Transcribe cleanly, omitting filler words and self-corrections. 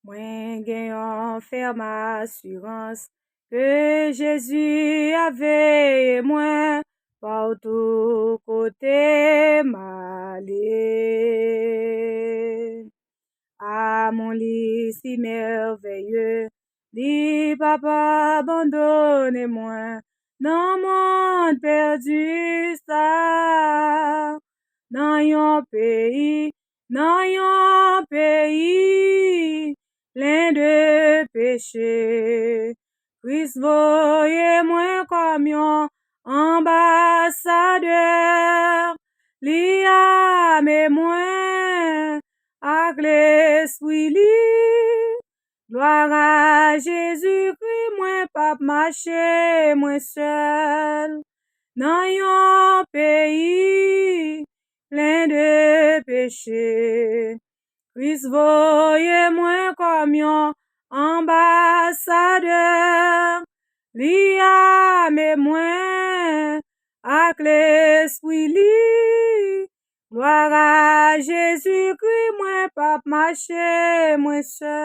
Mwen gen yon ferme assurance que Jésus avait moi partout côté m'aller. À mon lit si merveilleux, dit papa abandonne moi dans monde perdu ça, dans yon pays plein de péché. Christ voyez moi comme yon ambassadeur, li ame moi ak l'esprit li. Gloire à Jésus-Christ, moi pas marcher moi seul dans yon pays plein de péché. Christ voyez moi comme yon ambassadeur, li ame moi ak l'esprit li. Gloire à Jésus-Christ, moi pas marcher moi seul.